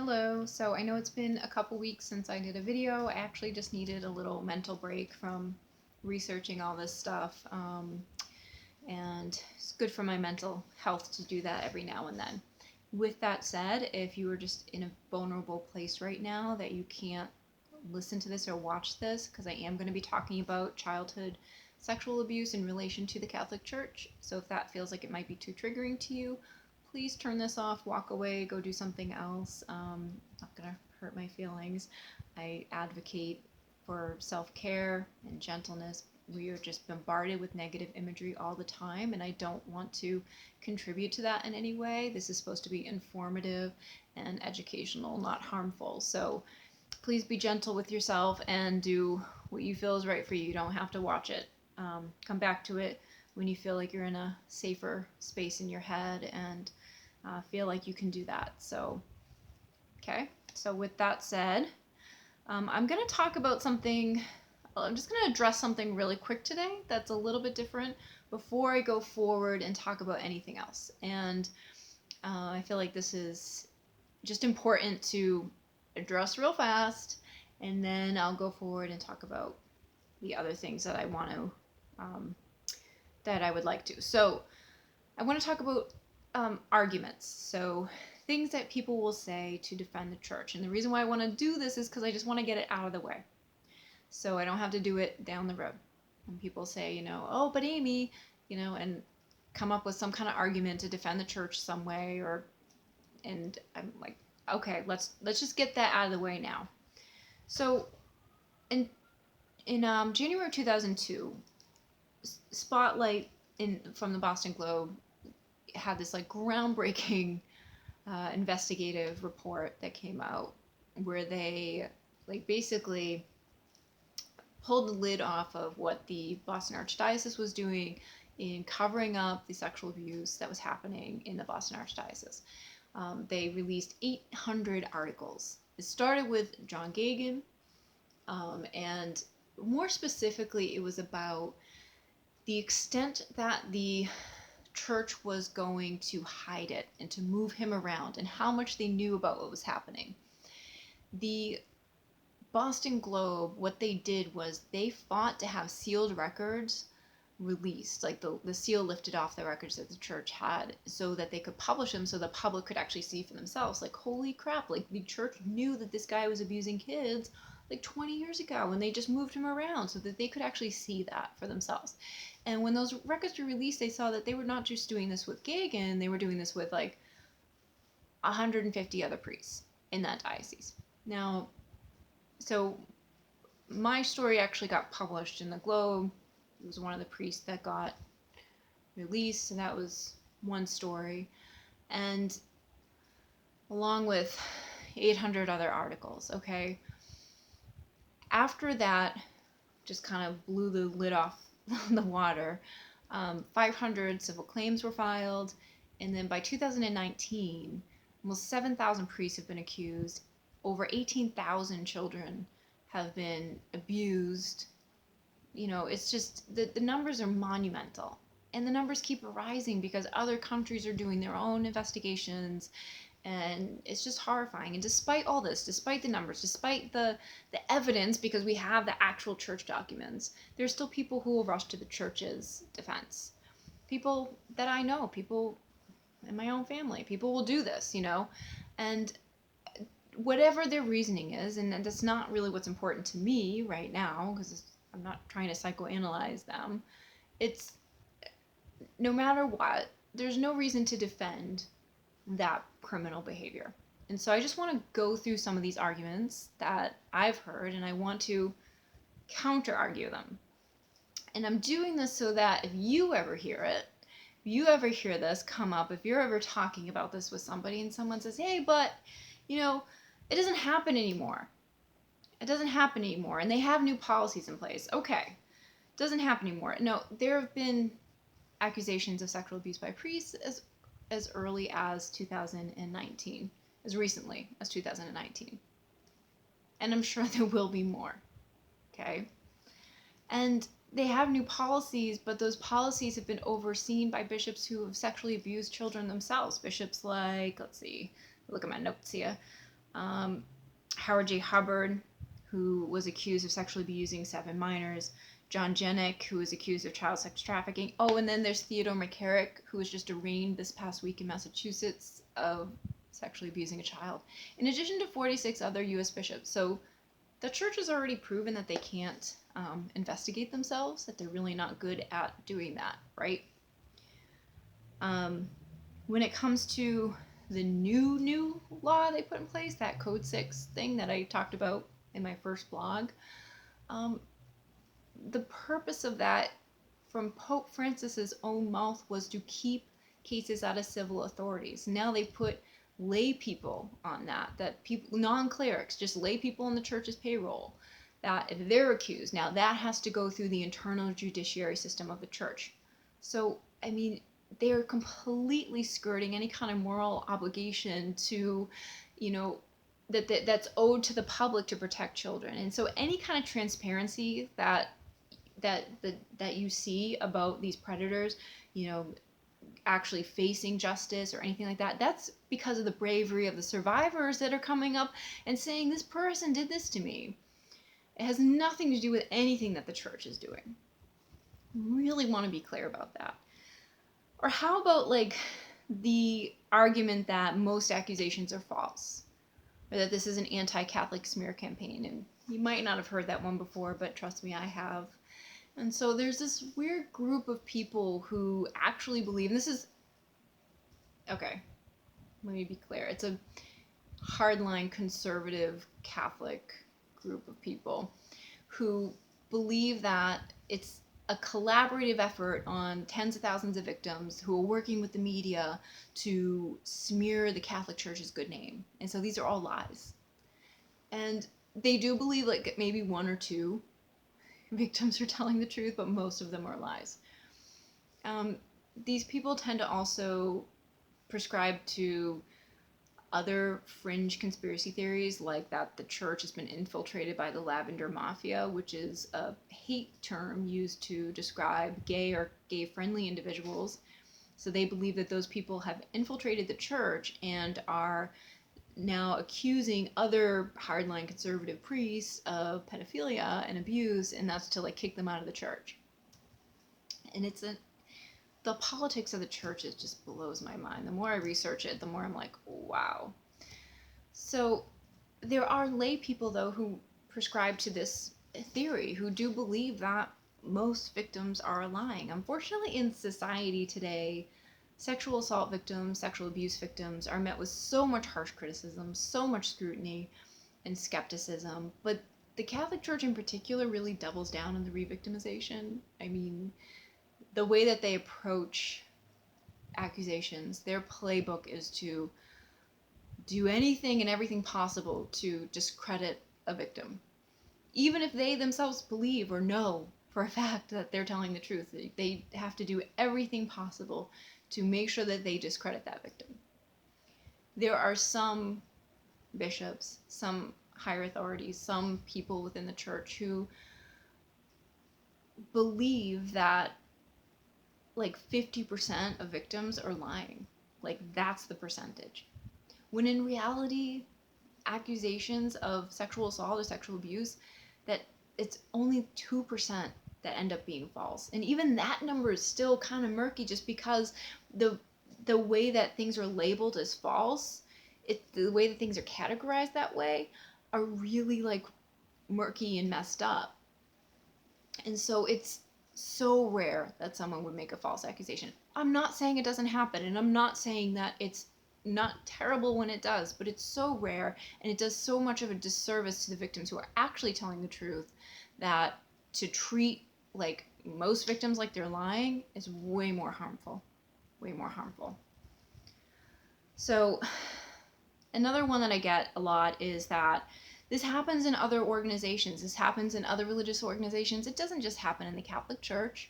Hello. So I know it's been a couple weeks since I did a video. I actually just needed a little mental break from researching all this stuff. And it's good for my mental health to do that every now and then. With that said, if you are just in a vulnerable place right now that you can't listen to this or watch this, because I am going to be talking about childhood sexual abuse in relation to the Catholic Church. So if that feels like it might be too triggering to you, please turn this off, walk away, go do something else. Not gonna hurt my feelings. I advocate for self-care and gentleness. We are just bombarded with negative imagery all the time, and I don't want to contribute to that in any way. This is supposed to be informative and educational, not harmful. So please be gentle with yourself and do what you feel is right for you. You don't have to watch it. Come back to it when you feel like you're in a safer space in your head and feel like you can do that. So, okay. So with that said, I'm going to talk about something. I'm just going to address something really quick today that's a little bit different before I go forward and talk about anything else. And I feel like this is just important to address real fast, and then I'll go forward and talk about the other things that I want to, that I would like to. So I want to talk about arguments. So things that people will say to defend the church. And the reason why I want to do this is because I just want to get it out of the way, so I don't have to do it down the road. When people say, oh, but Amy, and come up with some kind of argument to defend the church some way, and I'm like, okay, let's just get that out of the way now. So in January 2002, Spotlight from the Boston Globe had this groundbreaking investigative report that came out where they basically pulled the lid off of what the Boston Archdiocese was doing in covering up the sexual abuse that was happening in the Boston Archdiocese. They released 800 articles. It started with John Gagan, and more specifically, it was about the extent that the church was going to hide it and to move him around, and how much they knew about what was happening. The Boston Globe, what they did was they fought to have sealed records released, like the seal lifted off the records that the church had, so that they could publish them so the public could actually see for themselves. Holy crap, the church knew that this guy was abusing kids 20 years ago, and they just moved him around so that they could actually see that for themselves. And when those records were released, they saw that they were not just doing this with Gagan, they were doing this with 150 other priests in that diocese. Now, so my story actually got published in the Globe. It was one of the priests that got released, and that was one story. And along with 800 other articles, okay? After that, just kind of blew the lid off the water. 500 civil claims were filed, and then by 2019, almost 7,000 priests have been accused. Over 18,000 children have been abused. It's just the numbers are monumental, and the numbers keep rising because other countries are doing their own investigations, and it's just horrifying. And despite all this, despite the numbers, despite the evidence, because we have the actual church documents, there's still people who will rush to the church's defense. People that I know, people in my own family, people will do this, and whatever their reasoning is, and that's not really what's important to me right now, because I'm not trying to psychoanalyze them. It's no matter what, there's no reason to defend that criminal behavior. And so I just want to go through some of these arguments that I've heard, and I want to counter argue them. And I'm doing this so that if you ever hear it, if you ever hear this come up, if you're ever talking about this with somebody and someone says, hey, but, it doesn't happen anymore. It doesn't happen anymore, and they have new policies in place. Okay, it doesn't happen anymore. No, there have been accusations of sexual abuse by priests as early as 2019, as recently as 2019. And I'm sure there will be more, okay? And they have new policies, but those policies have been overseen by bishops who have sexually abused children themselves. Bishops like, let's see, look at my notes here. Howard J. Hubbard, who was accused of sexually abusing 7 minors, John Jennick, who was accused of child sex trafficking. Oh, and then there's Theodore McCarrick, who was just arraigned this past week in Massachusetts of sexually abusing a child, in addition to 46 other U.S. bishops. So the church has already proven that they can't investigate themselves, that they're really not good at doing that, right? When it comes to the new law they put in place, that Code 6 thing that I talked about in my first blog, the purpose of that, from Pope Francis's own mouth, was to keep cases out of civil authorities. Now they put lay people on that people, non-clerics, just lay people on the church's payroll, that if they're accused, now that has to go through the internal judiciary system of the church. So, I mean, they're completely skirting any kind of moral obligation to, that's owed to the public to protect children. And so any kind of transparency that you see about these predators, actually facing justice or anything like that, that's because of the bravery of the survivors that are coming up and saying, this person did this to me. It has nothing to do with anything that the church is doing. Really want to be clear about that. Or how about the argument that most accusations are false, or that this is an anti-Catholic smear campaign? And you might not have heard that one before, but trust me, I have. And so there's this weird group of people who actually believe, and this is, okay, let me be clear, it's a hardline conservative Catholic group of people who believe that it's a collaborative effort on tens of thousands of victims who are working with the media to smear the Catholic Church's good name. And so these are all lies. And they do believe maybe 1 or 2 victims are telling the truth, but most of them are lies. These people tend to also prescribe to other fringe conspiracy theories, like that the church has been infiltrated by the Lavender Mafia, which is a hate term used to describe gay or gay-friendly individuals. So they believe that those people have infiltrated the church and are now accusing other hardline conservative priests of pedophilia and abuse, and that's to kick them out of the church. And the politics of the churches just blows my mind. The more I research it, the more I'm like, wow. So there are lay people, though, who prescribe to this theory, who do believe that most victims are lying. Unfortunately, in society today, sexual assault victims, sexual abuse victims are met with so much harsh criticism, so much scrutiny and skepticism. But the Catholic Church in particular really doubles down on the re-victimization. I mean, the way that they approach accusations, their playbook is to do anything and everything possible to discredit a victim. Even if they themselves believe or know for a fact that they're telling the truth, they have to do everything possible to make sure that they discredit that victim. There are some bishops, some higher authorities, some people within the church who believe that 50% of victims are lying. That's the percentage. When in reality, accusations of sexual assault or sexual abuse, that it's only 2% that end up being false. And even that number is still kind of murky, just because the way that things are labeled as false, the way that things are categorized that way, are really murky and messed up. And so it's so rare that someone would make a false accusation. I'm not saying it doesn't happen, and I'm not saying that it's not terrible when it does, but it's so rare, and it does so much of a disservice to the victims who are actually telling the truth, that to treat most victims like they're lying is way more harmful. Way more harmful. So another one that I get a lot is that this happens in other organizations. This happens in other religious organizations. It doesn't just happen in the Catholic Church.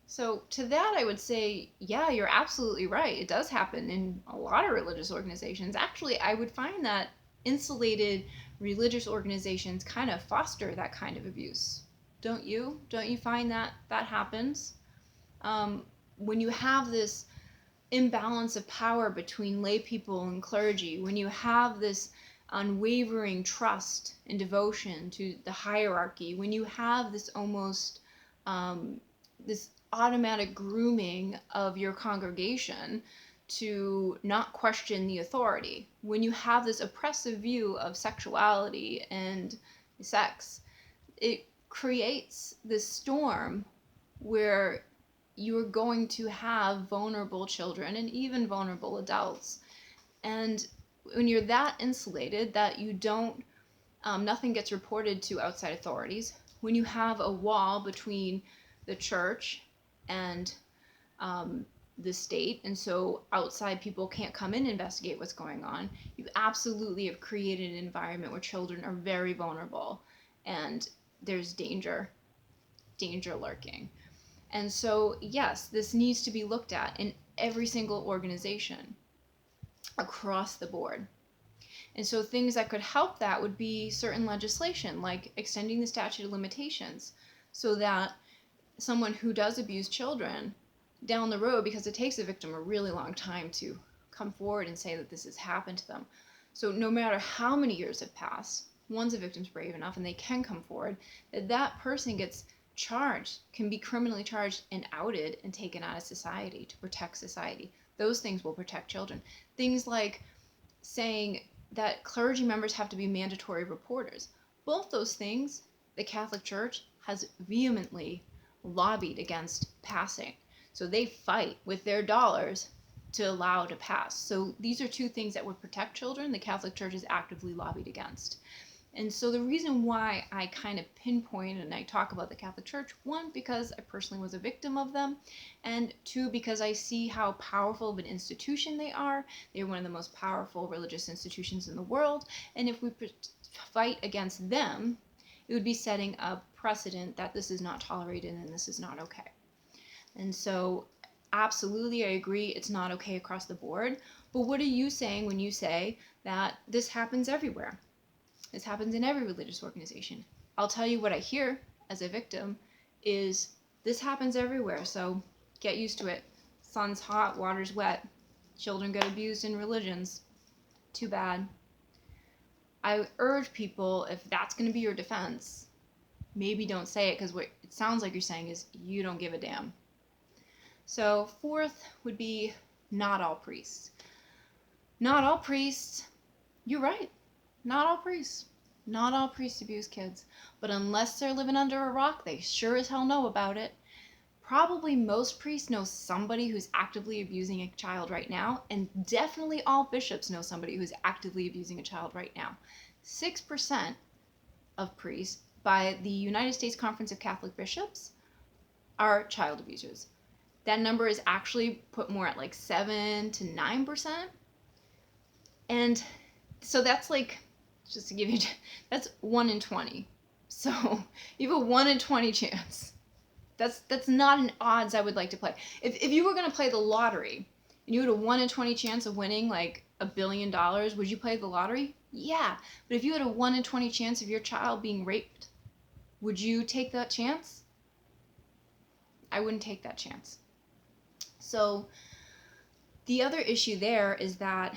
So to that, I would say, yeah, you're absolutely right. It does happen in a lot of religious organizations. Actually, I would find that insulated religious organizations kind of foster that kind of abuse. Don't you? Don't you find that that happens? When you have this imbalance of power between lay people and clergy, when you have this unwavering trust and devotion to the hierarchy, when you have this almost this automatic grooming of your congregation to not question the authority, when you have this oppressive view of sexuality and sex, it creates this storm where you're going to have vulnerable children and even vulnerable adults. And when you're that insulated that you don't, nothing gets reported to outside authorities, when you have a wall between the church and the state, and so outside people can't come in and investigate what's going on, you absolutely have created an environment where children are very vulnerable and there's danger lurking. And so, yes, this needs to be looked at in every single organization across the board. And so things that could help that would be certain legislation, like extending the statute of limitations, so that someone who does abuse children down the road, because it takes a victim a really long time to come forward and say that this has happened to them. So no matter how many years have passed, once a victim's brave enough and they can come forward, that person gets charged, can be criminally charged and outed and taken out of society to protect society. Those things will protect children. Things like saying that clergy members have to be mandatory reporters. Both those things the Catholic Church has vehemently lobbied against passing. So they fight with their dollars to allow to pass. So these are two things that would protect children the Catholic Church is actively lobbied against. And so the reason why I kind of pinpoint and I talk about the Catholic Church, one, because I personally was a victim of them, and two, because I see how powerful of an institution they are. They're one of the most powerful religious institutions in the world, and if we fight against them, it would be setting a precedent that this is not tolerated and this is not okay. And so absolutely, I agree, it's not okay across the board, but what are you saying when you say that this happens everywhere? This happens in every religious organization. I'll tell you what I hear as a victim is this happens everywhere, so get used to it. Sun's hot, water's wet. Children get abused in religions. Too bad. I urge people, if that's going to be your defense, maybe don't say it, because what it sounds like you're saying is you don't give a damn. So fourth would be not all priests. Not all priests, you're right. Not all priests. Not all priests abuse kids. But unless they're living under a rock, they sure as hell know about it. Probably most priests know somebody who's actively abusing a child right now, and definitely all bishops know somebody who's actively abusing a child right now. 6% of priests by the United States Conference of Catholic Bishops are child abusers. That number is actually put more at like 7 to 9%. And so that's like, just to give you, that's 1 in 20. So you have a 1 in 20 chance. That's not an odds I would like to play. If you were going to play the lottery and you had a 1 in 20 chance of winning like $1 billion, would you play the lottery? Yeah. But if you had a 1 in 20 chance of your child being raped, would you take that chance? I wouldn't take that chance. So the other issue there is that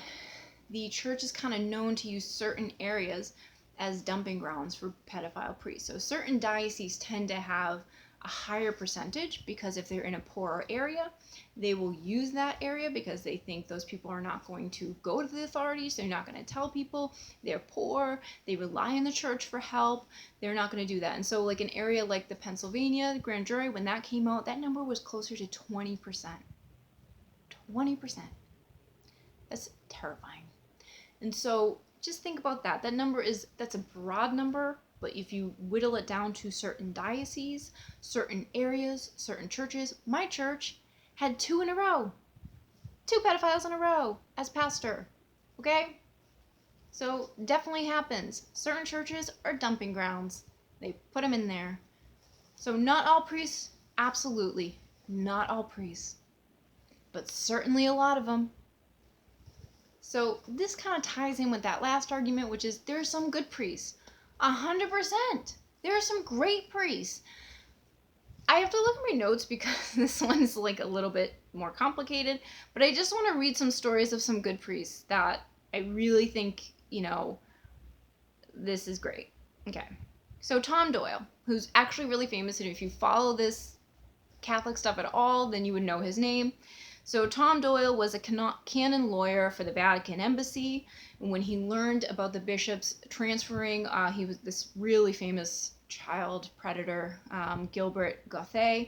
the church is kind of known to use certain areas as dumping grounds for pedophile priests. So certain dioceses tend to have a higher percentage because if they're in a poorer area, they will use that area because they think those people are not going to go to the authorities. They're not going to tell people. They're poor. They rely on the church for help. They're not going to do that. And so like an area like the Pennsylvania grand jury, when that came out, that number was closer to 20%. 20%. That's terrifying. And so just think about that. That number that's a broad number, but if you whittle it down to certain dioceses, certain areas, certain churches, my church had 2 in a row. 2 pedophiles in a row as pastor. Okay? So definitely happens. Certain churches are dumping grounds. They put them in there. So not all priests, absolutely. Not all priests. But certainly a lot of them. So this kind of ties in with that last argument, which is there are some good priests. 100%. There are some great priests. I have to look at my notes because this one's like a little bit more complicated, but I just want to read some stories of some good priests that I really think, this is great. Okay. So Tom Doyle, who's actually really famous, and if you follow this Catholic stuff at all, then you would know his name. So Tom Doyle was a canon lawyer for the Vatican Embassy. And when he learned about the bishops transferring, he was this really famous child predator, Gilbert Gauthier.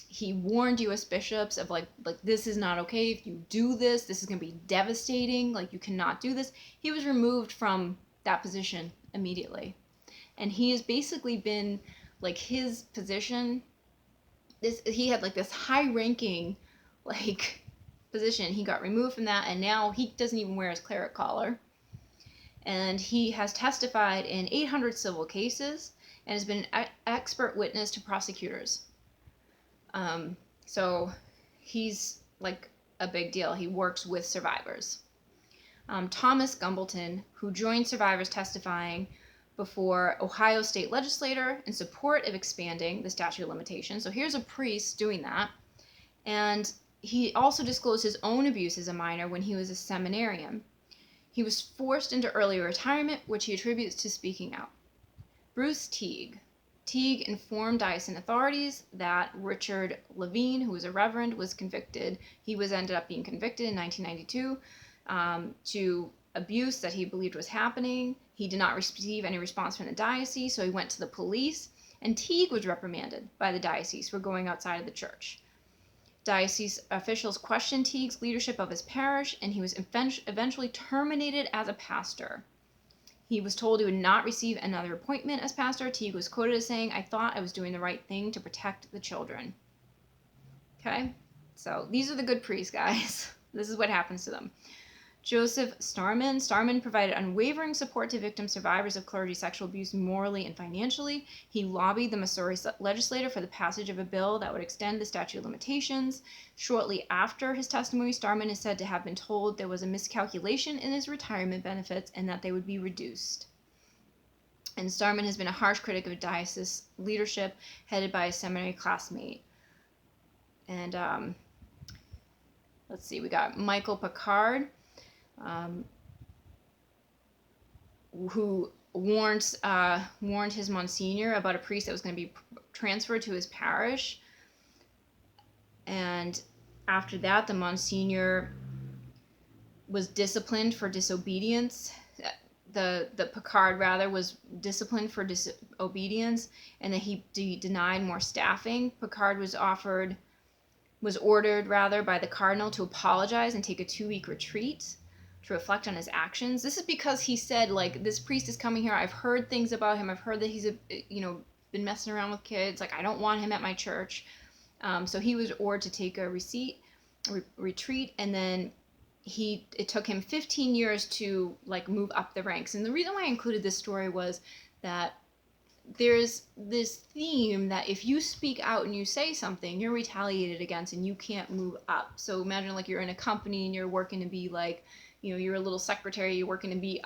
He warned U.S. bishops of like this is not okay. If you do this, this is going to be devastating. Like, you cannot do this. He was removed from that position immediately, and he has basically been like his position. He had like this high-ranking like position. He got removed from that, and now he doesn't even wear his cleric collar. And he has testified in 800 civil cases and has been an expert witness to prosecutors. So he's like a big deal. He works with survivors. Thomas Gumbleton, who joined survivors testifying before Ohio state legislator in support of expanding the statute of limitations. So here's a priest doing that. And he also disclosed his own abuse as a minor when he was a seminarian. He was forced into early retirement, which he attributes to speaking out. Bruce Teague. Teague informed diocesan authorities that Richard Levine, who was a reverend, was convicted. He ended up being convicted in 1992 to abuse that he believed was happening. He did not receive any response from the diocese, so he went to the police, and Teague was reprimanded by the diocese for going outside of the church. Diocese officials questioned Teague's leadership of his parish, and he was eventually terminated as a pastor. He was told he would not receive another appointment as pastor. Teague was quoted as saying, "I thought I was doing the right thing to protect the children." Okay? So these are the good priests, guys. This is what happens to them. Joseph Starman. Starman provided unwavering support to victim survivors of clergy sexual abuse morally and financially. He lobbied the Missouri legislature for the passage of a bill that would extend the statute of limitations. Shortly after his testimony, Starman is said to have been told there was a miscalculation in his retirement benefits and that they would be reduced. And Starman has been a harsh critic of diocese leadership headed by a seminary classmate. And let's see, we got Michael Picard, who warned his Monsignor about a priest that was going to be transferred to his parish. And after that, the Monsignor was disciplined for disobedience. The Picard, rather, was disciplined for disobedience, and that he denied more staffing. Picard was ordered by the cardinal to apologize and take a 2-week retreat to reflect on his actions. This is because he said, like, this priest is coming here. I've heard things about him. I've heard that he's been messing around with kids. Like, I don't want him at my church. So he was ordered to take a retreat, and then it took him 15 years to like move up the ranks. And the reason why I included this story was that there's this theme that if you speak out and you say something, you're retaliated against and you can't move up. So imagine like you're in a company and you're working to be like, you're a little secretary, you're working to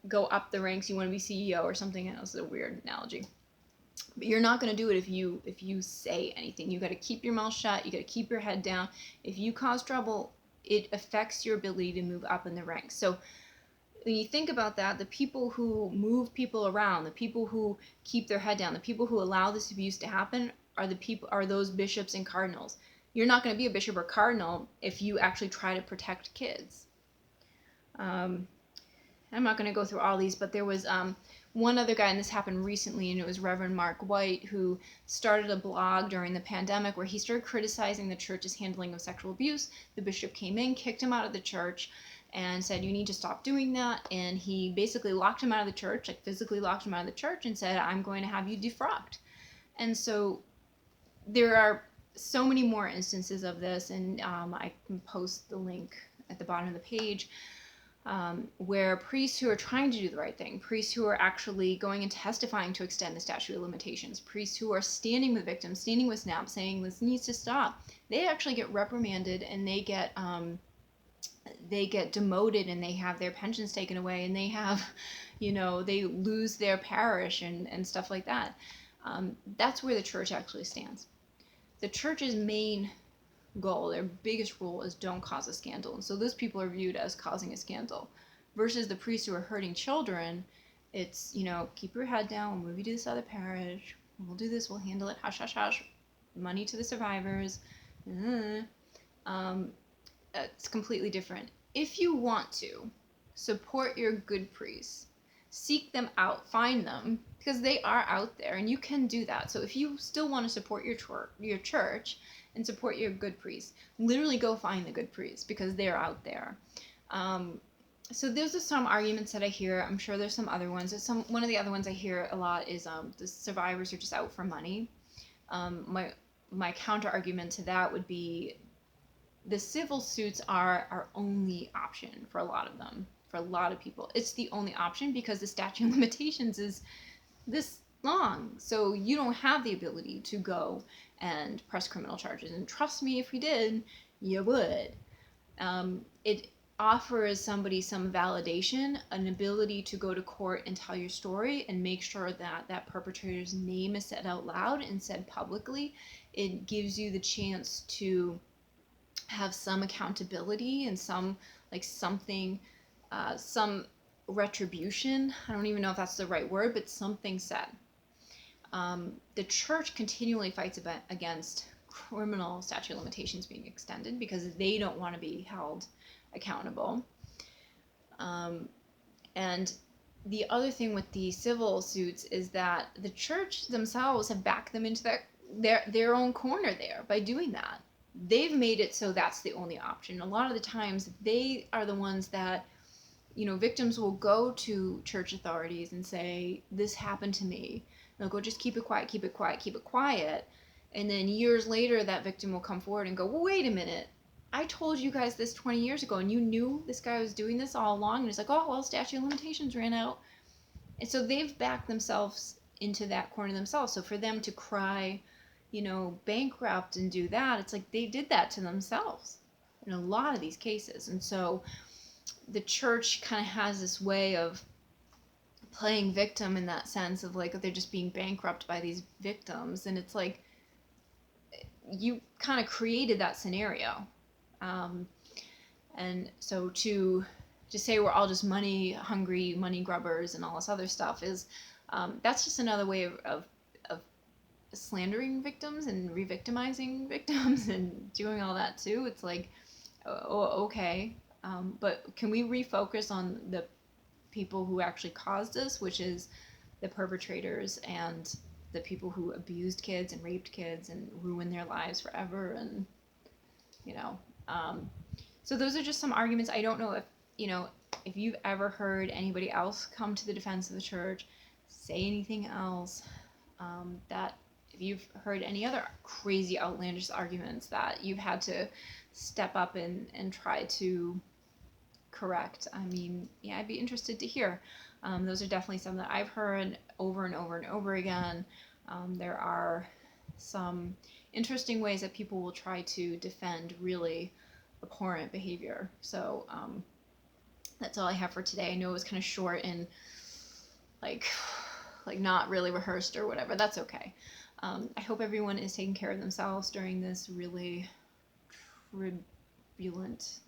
go up the ranks, you want to be CEO or something else. It's a weird analogy. But you're not going to do it if you say anything. You got to keep your mouth shut. You got to keep your head down. If you cause trouble, it affects your ability to move up in the ranks. So when you think about that, the people who move people around, the people who keep their head down, the people who allow this abuse to happen are those bishops and cardinals. You're not going to be a bishop or cardinal if you actually try to protect kids. I'm not going to go through all these, but there was one other guy, and this happened recently, and it was Reverend Mark White, who started a blog during the pandemic where he started criticizing the church's handling of sexual abuse. The bishop came in, kicked him out of the church, and said, "You need to stop doing that." And he basically locked him out of the church, like physically locked him out of the church, and said, "I'm going to have you defrocked." And so there are so many more instances of this, and I can post the link at the bottom of the page, where priests who are trying to do the right thing, priests who are actually going and testifying to extend the statute of limitations, priests who are standing with victims, standing with SNAP, saying this needs to stop, they actually get reprimanded, and they get demoted, and they have their pensions taken away, and they have, they lose their parish and stuff like that. That's where the church actually stands. The church's main goal, their biggest rule, is don't cause a scandal. And so those people are viewed as causing a scandal, versus the priests who are hurting children It's, keep your head down, we'll move you to this other parish, we'll do this, we'll handle it, hush, hush, hush, money to the survivors. It's completely different. If you want to support your good priests, seek them out, find them, because they are out there, and you can do that. So if you still want to support your church and support your good priests, literally go find the good priests, because they're out there. So those are some arguments that I hear. I'm sure there's some other ones. One of the other ones I hear a lot is the survivors are just out for money. My counter argument to that would be the civil suits are our only option for a lot of them. For a lot of people, it's the only option because the statute of limitations is this long. So you don't have the ability to go and press criminal charges. And trust me, if you did, you would. It offers somebody some validation, an ability to go to court and tell your story and make sure that that perpetrator's name is said out loud and said publicly. It gives you the chance to have some accountability and some retribution. I don't even know if that's the right word, but something said. The church continually fights against criminal statute of limitations being extended because they don't want to be held accountable. And the other thing with the civil suits is that the church themselves have backed them into their own corner there by doing that. They've made it so that's the only option. A lot of the times they are the ones that, victims will go to church authorities and say, this happened to me. They'll go, just keep it quiet, keep it quiet, keep it quiet. And then years later, that victim will come forward and go, well, wait a minute. I told you guys this 20 years ago, and you knew this guy was doing this all along. And it's like, oh, well, statute of limitations ran out. And so they've backed themselves into that corner themselves. So for them to cry, bankrupt and do that, it's like they did that to themselves in a lot of these cases. And so the church kind of has this way of playing victim in that sense of like they're just being bankrupt by these victims, and it's like you kind of created that scenario. And so to say we're all just money hungry, money grubbers and all this other stuff is that's just another way of slandering victims and re-victimizing victims and doing all that too. It's like, oh, okay, but can we refocus on the people who actually caused this, which is the perpetrators and the people who abused kids and raped kids and ruined their lives forever. And so those are just some arguments. I don't know if you've ever heard anybody else come to the defense of the church, say anything else, that if you've heard any other crazy outlandish arguments that you've had to step up and try to correct. I mean, yeah, I'd be interested to hear. Those are definitely some that I've heard over and over and over again. There are some interesting ways that people will try to defend really abhorrent behavior. So that's all I have for today. I know it was kind of short and like not really rehearsed or whatever. That's okay. I hope everyone is taking care of themselves during this really turbulent,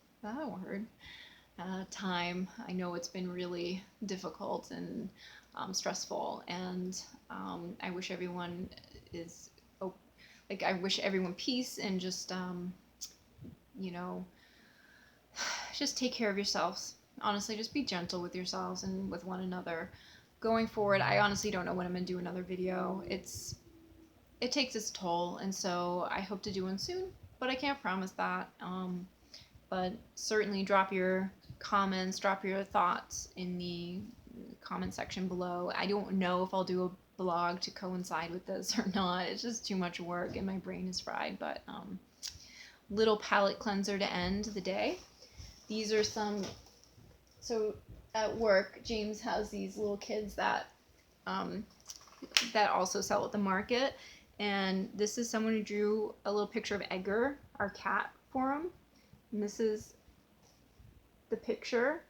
time. I know it's been really difficult and stressful, and I wish everyone I wish everyone peace and just just take care of yourselves. Honestly, just be gentle with yourselves and with one another. Going forward, I honestly don't know when I'm going to do another video. It takes its toll, and so I hope to do one soon, but I can't promise that. But certainly drop your comments, drop your thoughts in the comment section below. I don't know if I'll do a blog to coincide with this or not. It's just too much work and my brain is fried, but little palate cleanser to end the day. These are so at work, James has these little kids that also sell at the market, and this is someone who drew a little picture of Edgar, our cat, for him, and this is the picture,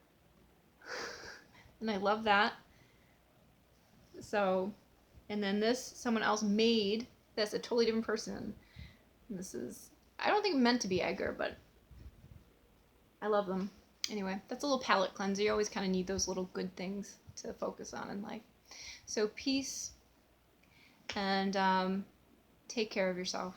and I love that. So, and then this, someone else made this, a totally different person, and this is, I don't think meant to be Edgar, but I love them. Anyway, that's a little palate cleanser. You always kind of need those little good things to focus on in life. So peace, and take care of yourself.